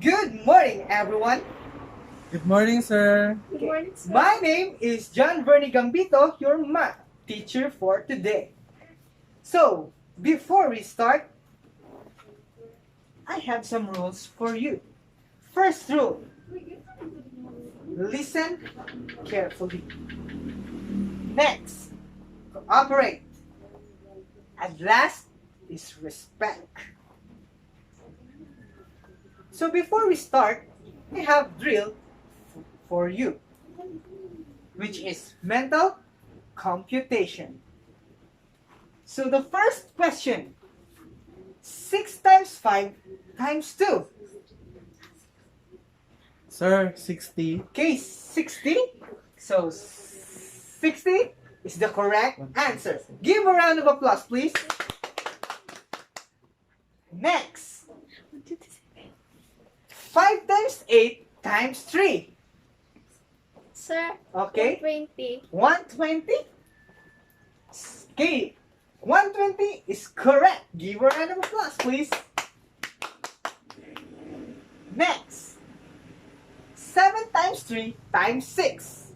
Good morning, everyone. Good morning, sir. Good morning, sir. My name is John Bernie Gambito, your math teacher for today. So, before we start, I have some rules for you. First rule, listen carefully. Next, cooperate. And last is respect. So before we start, I have drill for you, which is mental computation. So the first question, 6 times 5 times 2. Sir, 60. Okay, 60. So 60 is the correct answer. Give a round of applause, please. Next, 5 times 8 times 3. Sir, Okay, 120. 120. Okay, 120 is correct. Give a round of applause, please. Next, 7 times 3 times 6.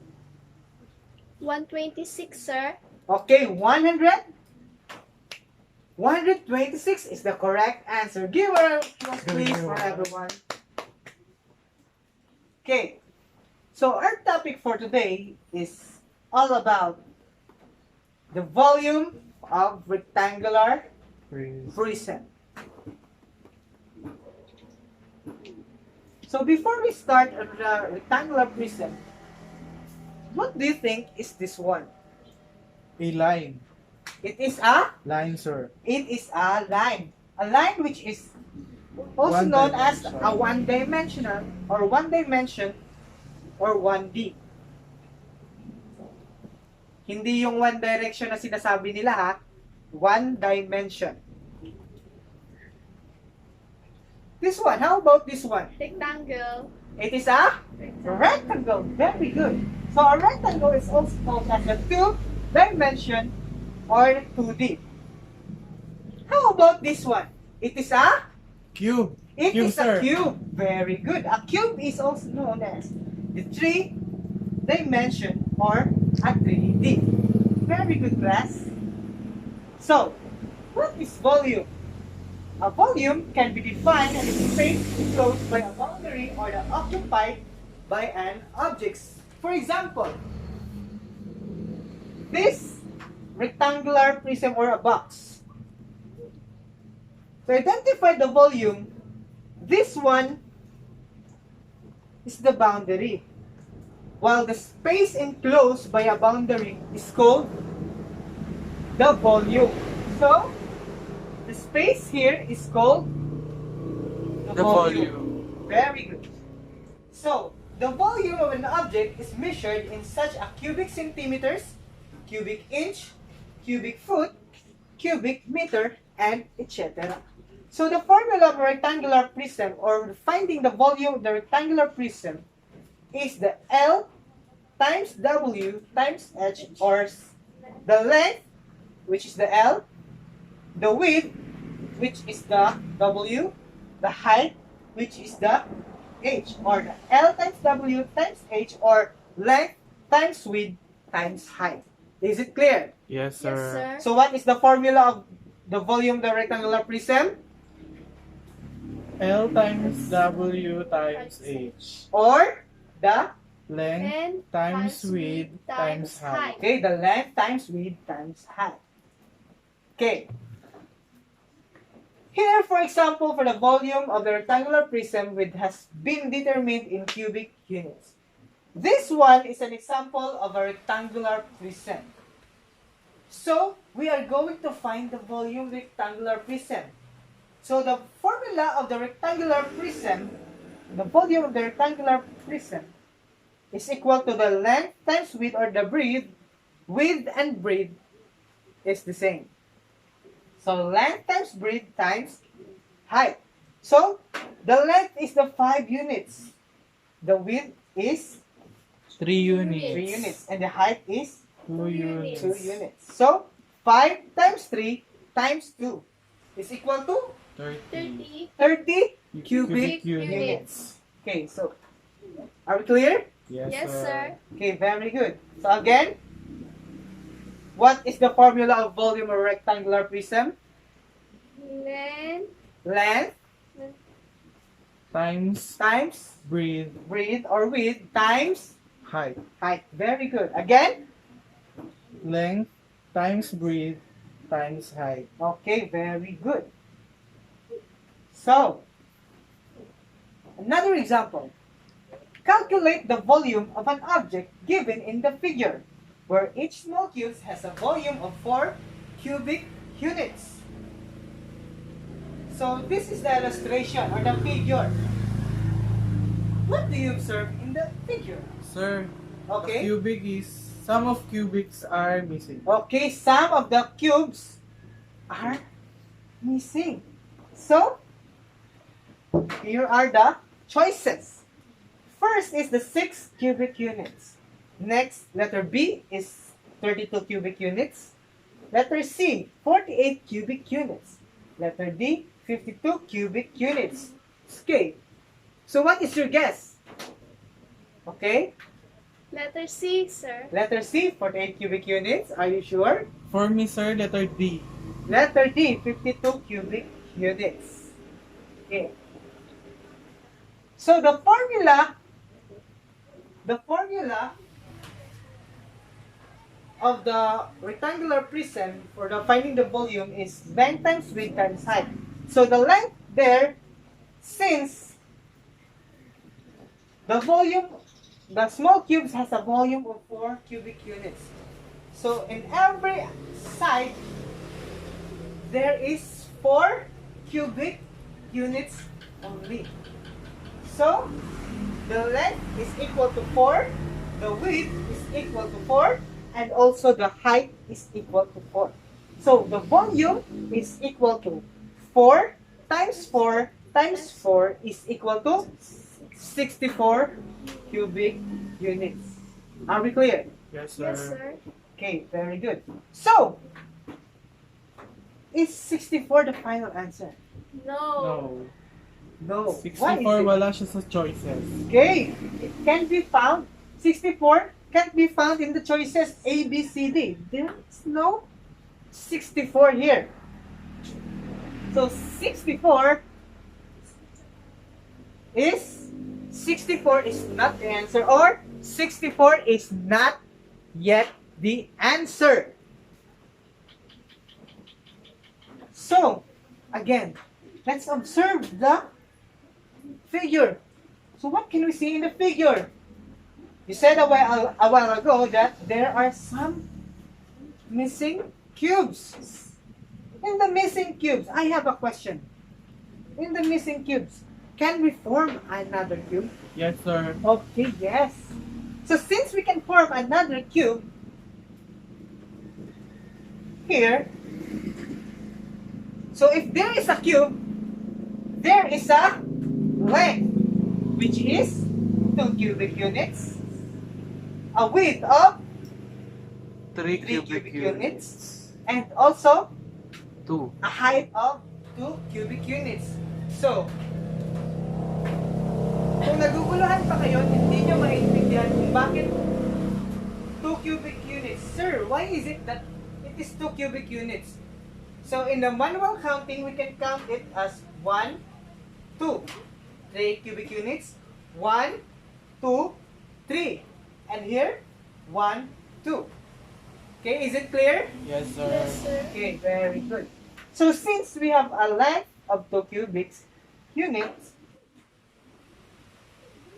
126, sir. Okay, 100. 126 is the correct answer. Give a round of applause, please, for everyone. Okay, so our topic for today is all about the volume of rectangular prism. So before we start on the rectangular prism, what do you think is this one? A line. It is a Line, sir. line. A line which is also known as One-dimensional. a one-dimensional or one dimension or 1D. Hindi yung one direction na sinasabi nila ha, one dimension. This one, how about this one? Rectangle. It is a rectangle. Very good. So a rectangle is also called as a two-dimension or 2D. How about this one? It is a Cube. It Cube, is sir. a cube. Very good. A cube is also known as the three-dimension or a 3D. Very good, class. So, what is volume? A volume can be defined as a space enclosed by a boundary or occupied by an object. For example, this rectangular prism or a box. To identify the volume, this one is the boundary, while the space enclosed by a boundary is called the volume. So, the space here is called The volume. Very good. So, the volume of an object is measured in such a cubic centimeters, cubic inch, cubic foot, cubic meter, and etc. So the formula of a rectangular prism or finding the volume of the rectangular prism is the L times W times H, or the length, which is the L, the width, which is the W, the height, which is the H, or the L times W times H, or length times width times height. Is it clear? Yes, sir. Yes, sir. So what is the formula of the volume of the rectangular prism? L times W times H. Or the, Length times width times height. okay, the length times width times height. Okay. Here, for example, for the volume of the rectangular prism, which has been determined in cubic units. This one is an example of a rectangular prism. So, we are going to find the volume of the rectangular prism. So, the formula of the rectangular prism, the volume of the rectangular prism, is equal to the length times width, or the breadth. Width and breadth is the same. So, length times breadth times height. So, the length is the 5 units. The width is 3 units. 3 units. And the height is 2 units. 2 units. So, 5 times 3 times 2 is equal to 30. 30. 30 cubic units. Okay, so are we clear? Yes, sir. Okay, very good. So again, what is the formula of volume of a rectangular prism? Length Length Times times breadth breadth or width times height. height. Very good. Again? Length times breadth times height. Okay, very good. So, another example. Calculate the volume of an object given in the figure, where each small cube has a volume of 4 cubic units. So, this is the illustration or the figure. What do you observe in the figure? Sir, Okay. some of cubics are missing. Okay, some of the cubes are missing. So, here are the choices. First is the 6 cubic units. Next, letter B is 32 cubic units. Letter C, 48 cubic units. Letter D, 52 cubic units. Okay. So what is your guess? Okay. Letter C, sir. Letter C, 48 cubic units. Are you sure? For me, sir, letter D. Letter D, 52 cubic units. Okay. So the formula of the rectangular prism for finding the volume is length times width times height. So the length there, since the small cubes has a volume of 4 cubic units. So in every side, there is 4 cubic units only. So the length is equal to 4, the width is equal to 4, and also the height is equal to 4. So the volume is equal to 4 times 4 times 4 is equal to 64 cubic units. Are we clear? Yes, sir. Yes, sir. Okay, very good. So, is 64 the final answer? No. No. No. Why is 64 it? wala siya sa choices. Okay, it can be found. 64 can't be found in the choices A, B, C, D. There's no 64 here. So 64 is not the answer, or 64 is not yet the answer. So, again, let's observe the figure. So what can we see in the figure? You said a while ago that there are some missing cubes. In the missing cubes, I have a question. In the missing cubes, can we form another cube? Yes, sir. Okay, yes. So since we can form another cube here, so if there is a cube, there is a length, which is 2 cubic units, a width of 3 3 cubic units, and also 2. a height of 2 cubic units. So, kung naguguluhan pa kayo, hindi nyo maintindihan kung bakit 2 cubic units. Sir, why is it that it is 2 cubic units? So, in the manual counting, we can count it as 1, 2. 3 cubic units. 1, 2, 3. And here, 1, 2. Okay, is it clear? Yes, sir. Yes, sir. Okay, very good. So since we have a length of 2 cubic units,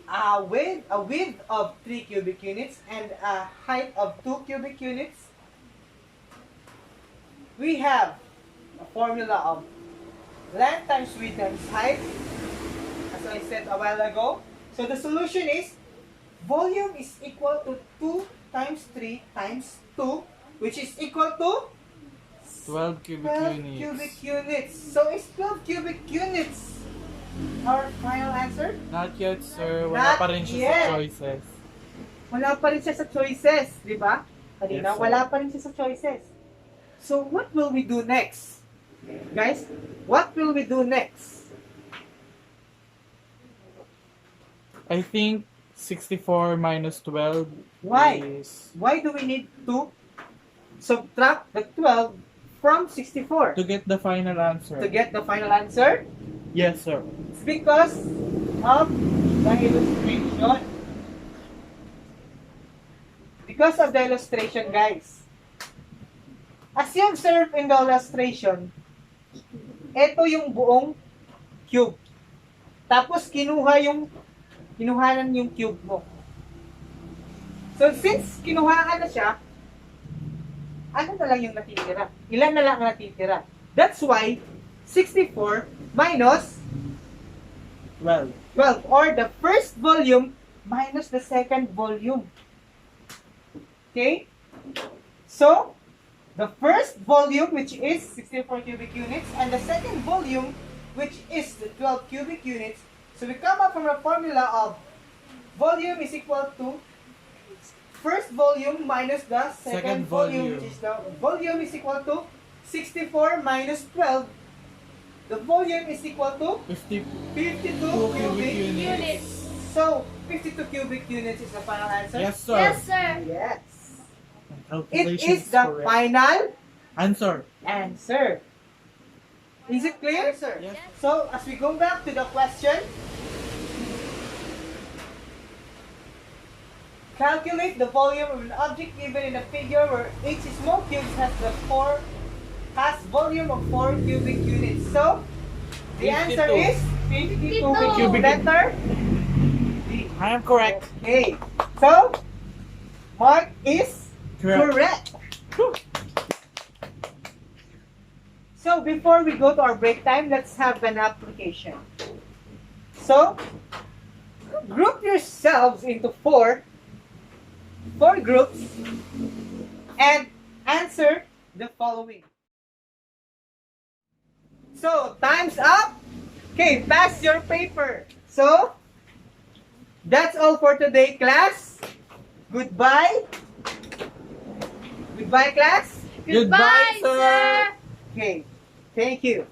a width of 3 cubic units, and a height of 2 cubic units, we have a formula of length times width times height, as I said a while ago. So the solution is volume is equal to 2 times 3 times 2, which is equal to 12 cubic 12 units. cubic units. So is 12 cubic units our final answer? Not yet, sir. Wala Not pa rin siya yet. sa choices. Wala pa rin siya sa choices, di ba? Kanina, Yes, sir. wala pa rin siya sa choices. So what will we do next? Guys, what will we do next? I think 64 minus 12 Why? is Why do we need to subtract the 12 from 64? to get the final answer. To get the final answer? Yes, sir. It's because of the illustration. Because of the illustration, guys. As you observe in the illustration, ito yung buong cube. Tapos kinuhanan yung cube mo. So since kinuhaan na siya, ano na lang yung natitira? Ilan na lang ang natitira? That's why 64 minus 12. 12, or the first volume minus the second volume. Okay? So, the first volume, which is 64 cubic units, and the second volume, which is the 12 cubic units. So, we come up from a formula of volume is equal to first volume minus the second volume, which is the volume is equal to 64 minus 12. The volume is equal to 52 52 cubic cubic units. So, 52 cubic units is the final answer? Yes, sir. Yes, sir. Yes. It Calculation is the correct. final Answer. answer. Is it clear, sir? Yes. So, as we go back to the question, calculate the volume of an object given in a figure where each small cube has volume of 4 cubic units. So, the 52. answer is 52 Cubic letter. I am correct. Okay. So, Mark is Correct. correct. So, before we go to our break time, let's have an application. So, group yourselves into four groups and answer the following. So, time's up. Okay, pass your paper. So, that's all for today, class. Goodbye. Goodbye, class. Goodbye, sir. Okay, thank you.